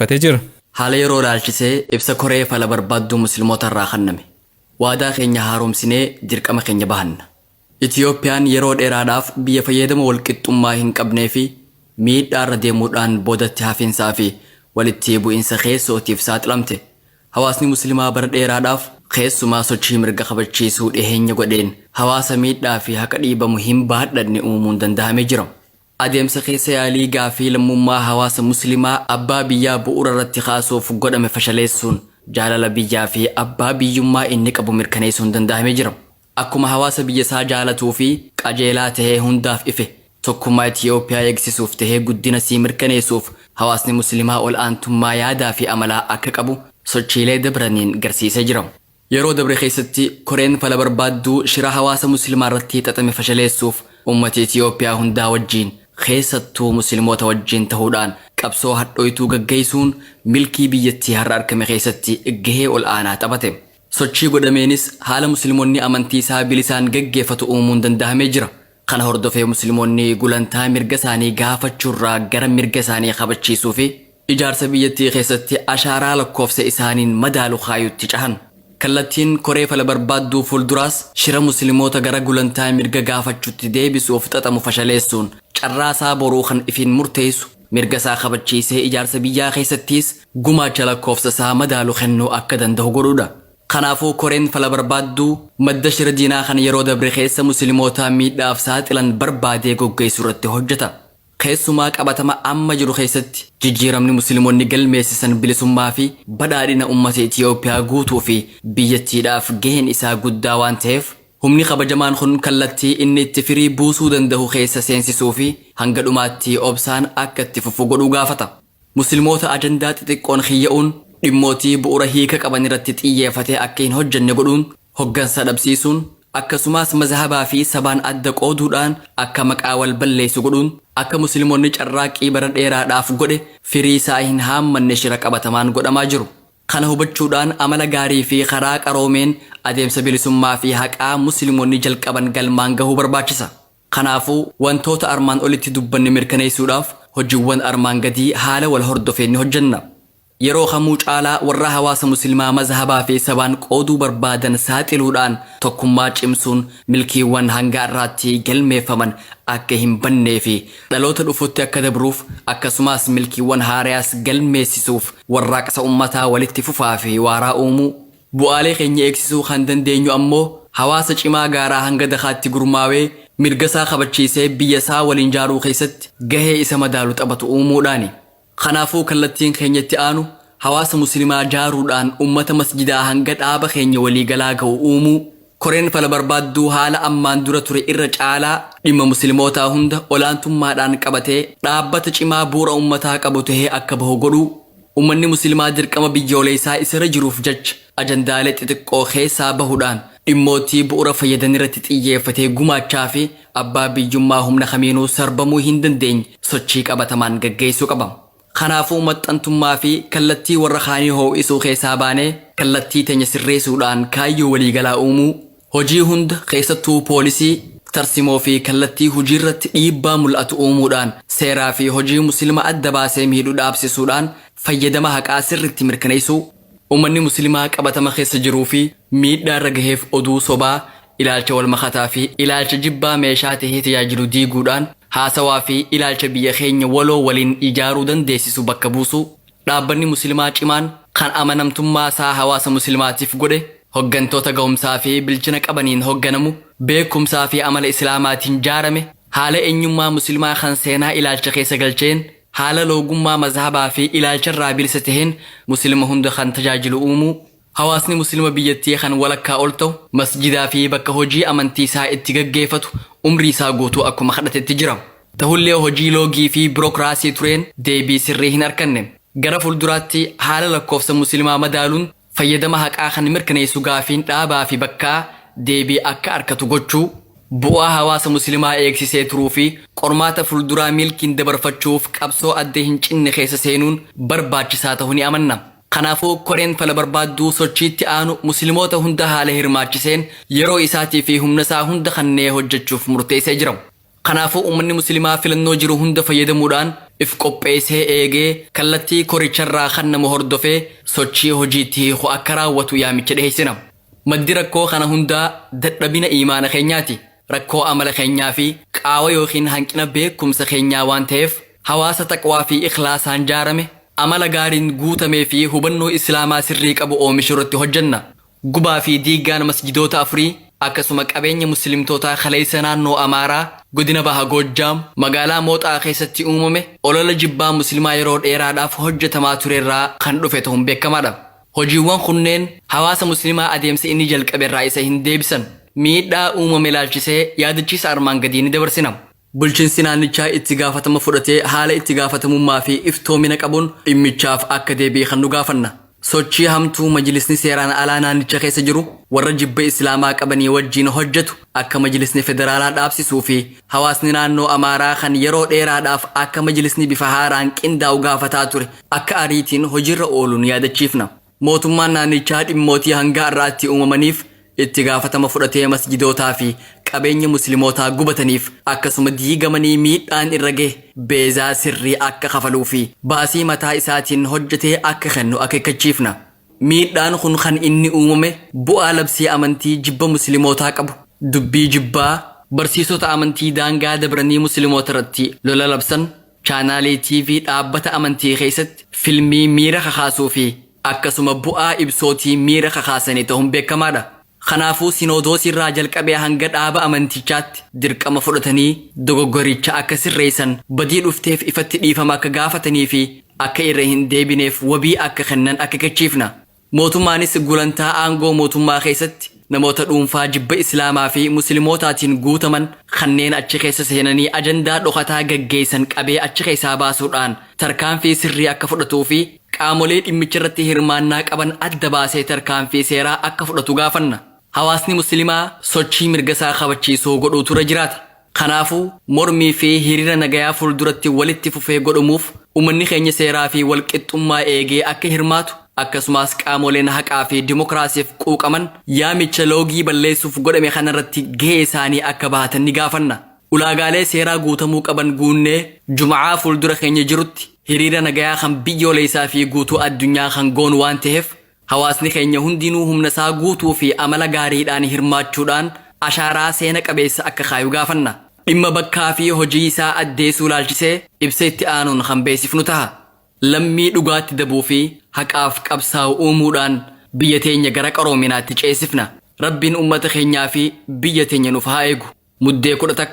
xiyyeeffatee jira. Haala yeroo ilaalchisee ibsa koree fala barbaaddu musliimoota irraa kenname. Waadaa keenya haaromsinee dirqama keenya bahanna. Itiyoophiyaan yeroo dheeraadhaaf biyya fayyadama walqixxummaa hin qabnee fi miidhaarra deemuudhaan boodatti hafiinsaa fi walitti bu'iinsa keessootiif saaxilamte. Hawaasni musliimaa bara dheeraadhaaf keessumaa sochii mirga kabachiisuu dhiheenya godheen hawaasa miidhaa fi haqa dhiibamu hin baadhanne uumuun danda'amee jira. Adeemsa keessa yaalii gaafii lammummaa hawaasa musliimaa abbaa biyyaa bu'uura irratti kaasuuf godhame fashaleessuun jaalala biyyaa fi abbaa biyyummaa inni qabu mirkaneessuun danda'amee jira. Akkuma hawaasa biyya isaa jaalatuu fi qajeelaa tahee hundaaf ife tokkummaa Itiyoophiyaa eegsisuuf tahee guddina sii mirkaneessuuf hawaasni musliimaa ol aantummaa yaadaa fi amalaa akka qabu sochiilee dabraniin garsiisee jira. Yeroo dabre keessatti koreen fala barbaadduu shira hawaasa musliimaa irratti xaxame fashaleessuuf ummata Itiyoophiyaa hundaa wajjiin keessattuu musliimoota wajjiin ta'uudhaan qabsoo hadhooytuu gaggeessuun milkii biyyattii har'a argame keessatti gahee ol aanaa taphate. Sochii godhameenis haala musliimoonni amantii isaa bilisaan gaggeeffatu uumuun danda'amee jira. Kana hordofee musliimoonni gulantaa mirga isaanii gaafachuurraa gara mirga isaanii kabachiisuu fi ijaarsa biyyattii keessatti ashaaraa lakkoofsa isaaniin madaalu kaayutti cahan. Kallattiin koree fala barbaadduu fuulduraas shira musliimoota gara gulantaa mirga gaafachuutti deebisuuf xaxamu fashaleessuun carraasaa boruu kan ifiin murteessu mirga isaa kabachiisee ijaarsa biyyaa keessattis gumaacha lakkoofsa isaa madaalu kennuu akka danda'u godhuudha. Kanaafuu koreen fala barbaadduu madda shira diinaa kan yeroo dabre keessa musliimoota miidhaaf saaxilan barbaadee goggeessuu irratti hojjeta. Keessumaa qabatama amma jiru keessatti jijjiiramni musliimoonni galmeessisan bilisummaa fi badhaadhina ummata Itiyoophiyaa guutuu fi biyyattiidhaaf gaheen isaa guddaa waan ta'eef humni kabajamaan kun kallattii inni itti firii buusuu danda'u keessa seensisuu fi hanga dhumaatti obsaan akka itti fufu godhuu gaafata. Musliimoota ajandaa xixiqqoon khiyya'uun dhimmootii bu'uura hiika qaban irratti xiyyeeffatee akka hin hojjenne godhuun hoggansa dhabsiisuun akkasumas mazhabaa fi sabaan adda qooduudhaan akka maqaa wal balleessu godhuun akka musliimoonni carraaqqii bara dheeraadhaaf godhe firii isaa hin haammanne shira qabatamaan godhamaa jiru. Kana hubachuudhaan amala gaarii fi karaa qaroomeen adeemsa bilisummaa fi haqaa musliimoonni jalqaban galmaan gahuu barbaachisa. Kanaafuu wantoota armaan olitti dubbanne mirkaneessuudhaaf hojiiwwan armaan gadii haala wal hordofeen ni hojjenna. Yeroo kamuu caalaa warra hawaasa musliimaa mazhabaa fi sabaan qooduu barbaadan saaxiluudhaan tokkummaa cimsuun milkiiwwan hanga irraatti galmeeffaman akka hin bannee fi dhaloota dhufutti akka dabruuf akkasumas milkiiwwan haaraas galmeessisuuf warraaqsa ummataa walitti fufaa fi waaraa uumuu bu'aalee keenya eegsisuu kan dandeenyu ammoo hawaasa cimaa gaaraa hanga dakaatti gurmaawee mirga isaa kabachiisee biyya isaa waliin jaaruu keessatti gahee isa madaalu taphatu uumuudhaani. Kanaafuu kallattiin keenyatti aanu hawaasa musliimaa jaaruudhaan ummata masjidaa hanga dhaaba keenya waliigalaa ga'u uumuu koreen fala barbaadduu haala ammaan dura ture irra caalaa dhimma musliimootaa hunda olaantummaadhaan qabatee dhaabbata cimaa bu'uura ummataa qabu tahee akka bahu godhuu ummanni musliimaa dirqama biyyoolessaa isarra jiruuf jecha ajandaalee xixiqqoo keessaa bahuudhaan dhimmootii bu'uura fayyadan irratti xiyyeeffatee gumaachaa fi abbaa biyyummaa humna kamiinuu sarbamuu hin dandeenye sochii qabatamaan gaggeessuu qaba. Kanaafuu maxxantummaa fi kallattii warra kaanii hoo'isuu keessaa baanee kallattii teenya sirreessuudhaan kaayyoo waliigalaa uumuu hojii hunda keessattuu poolisii tarsimoo fi kallattii hojii irratti dhiibbaa mul'atu uumuudhaan seeraa fi hojii musliima adda baasee miidhuu dhaabsisuudhaan fayyadama haqaa sirritti mirkaneessuu ummanni musliimaa qabatama keessa jiruu fi miidhaa irra gaheef oduu sobaa ilaalcha wal makataa fi ilaalcha jibbaa meeshaa tahee tajaajilu diiguudhaan haasawaa fi ilaalcha biyya keenya waloo waliin ijaaruu dandeessisu bakka buusu dhaabbanni musliimaa cimaan kan amanamtummaa isaa hawaasa musliimaatiif godhe hoggantoota ga'umsaa fi bilchina qabaniin hogganamu beekumsaa fi amala islaamaatiin jaarame haala eenyummaa musliimaa kan seenaa ilaalcha keessa galcheen haala loogummaa mazhabaa fi ilaalcha irraa bilisa taheen musliima hunda kan tajaajilu uumuu hawaasni musliima biyyattii kan walakkaa ol ta'u masjidaa fi bakka hojii amantii isaa itti gaggeeffatu umrii isaa guutuu akkuma kadhatetti jira. Tahullee hojii loogii fi birookiraasii tureen deebii sirrii hin arganne. Gara fuulduraatti haala lakkoofsa musliimaa madaaluun fayyadama haqaa kan mirkaneessu gaafiin dhaabaa fi bakkaa deebii akka argatu gochuu bu'aa hawaasa musliimaa eegsisee turuu fi qormaata fuulduraa milkiin dabarfachuuf qabsoo adda hin cinne keessa seenuun barbaachisaa ta'uu ni amanna. Kanaafuu koreen fala barbaadduu sochiitti aanu musliimoota hunda haala hirmaachiseen yeroo isaatii fi humna isaa hunda kannee hojjechuuf murteessee jira. Kanaafuu uummanni musliimaa filannoo jiru hunda fayyadamuudhaan if qopheessee eegee kallattii koricharraa kan nama hordofee sochii hojiitti hiiku akka raawwatu yaamicha dhiheessina. Maddi rakkoo kana hundaa dadhabina iimaana keenyaati. Rakkoo amala keenyaa fi qaawa yookiin hanqina beekumsa keenyaa waan ta'eef hawaasa taqwaa fi ikhlaasaan jaarame amala gaariin guutamee fi hubannoo islaamaa sirrii qabu oomishu irratti hojjenna. Gubaa fi diigaan masjidoota afurii akkasuma qabeenya muslimtootaa kaleessa naannoo Amaaraa godina Baha Goojjaam magaalaa Mooxaa keessatti uumame olola jibbaa muslimaa yeroo dheeraadhaaf hojjetamaa turerraa kan dhufe ta'uun beekamaadha. Hojiiwwan kunneen hawaasa muslimaa adeemsa inni jalqaberraa isa hin deebisan. Miidhaa uumame ilaalchisee yaadachiisa armaan gadii ni dabarsina. Bulchiinsi naannichaa itti gaafatama fudhatee haala itti gaafatamummaa fi iftoomina qabuun dhimmichaaf akka deebi'e kan nu gaafanna. Sochii hamtuu majlisni seeraan alaa naannicha keessa jiru warra jibba islaamaa qabanii wajjiin hojjetu akka majlisni federaalaa dhaabsisuu fi hawaasni naannoo Amaaraa kan yeroo dheeraadhaaf akka majlisni bifa haaraan qindaa'u gaafataa ture akka ariitiin hojiirra ooluun yaadachiifna. Mootummaan naannichaa dhimmootii hanga har'aatti uumamaniif itti gaafatama fudhatee masjidootaa fi qabeenya muslimootaa gubataniif akkasuma diigamanii miidhaan irra gahe beezaa sirrii akka kafaluu fi baasii mataa isaatiin hojjetee akka kennu akeekkachiifna. Miidhaan kun kan inni uumame bu'aa labsii amantii jibba muslimootaa qabu dubbii jibbaa barsiisota amantii daangaa dabranii musliimoota irratti lola labsan chaanaalee TV dhaabbata amantii keessatti filmii miira kakaasuu fi akkasuma bu'aa ibsootii miira kakaasanii ta'uun beekamaadha. Kanaafuu Sinoodosii irraa jalqabee hanga dhaaba amantichaatti dirqama fudhatanii dogoggoricha akka sirreessan badii dhufteef ifatti dhiifama akka gaafatanii fi akka irra hin deebineef wabii akka kennan akeekkachiifna. Mootummaanis gulantaa aangoo mootummaa keessatti namoota dhuunfaa jibba islaamaa fi musliimootaatiin guutaman kanneen achi keessa seenanii ajandaa dhokataa gaggeessan qabee achi keessaa baasuudhaan tarkaanfii sirrii akka fudhatuu fi qaamolee dhimmicha irratti hirmaannaa qaban adda baasee tarkaanfii seeraa akka fudhatu gaafanna. Hawaasni muslimaa sochii mirgasaa kabachiisuu godhuutu irra jiraata. Kanaafuu mormii fi hiriira nagayaa fuulduratti walitti fufee godhamuuf uummanni keenya seeraa fi walqixxummaa eegee akka hirmaatu akkasumas qaamoleen haqaa fi dimokiraasiif quuqaman yaamicha loogii balleessuuf godhame kanarratti gahee isaanii akka bahatan ni gaafanna. Ulaagaalee seeraa guutamuu qaban guunnee Jum'aa fuuldura keenya jirutti hiriira nagayaa kan biyyoolessaa fi guutuu addunyaa kan goonu waan ta'eef hawaasni keenya hundinuu humna isaa guutuu fi amala gaariidhaan hirmaachuudhaan ashaaraa seena qabeessa akka kaayu gaafanna. Dhimma bakkaa fi hojii isaa addeessuu ilaalchisee ibsa itti aanuun kan beeksifnu ta'a. Lammii dhugaatti dabuu fi haqaaf qabsaa'u uumuudhaan biyya teenya gara qaroominaatti ceesifna. Rabbiin uummata keenyaa fi biyya teenya nuuf haa eegu. Muddee 11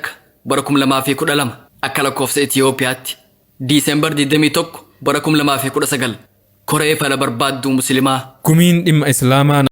bara 2012 akka lakkoofsa Itiyoophiyaatti Diisembar 21 bara 2019 koree fala barbaadduu muslimaa gumiin dhimma islaamaa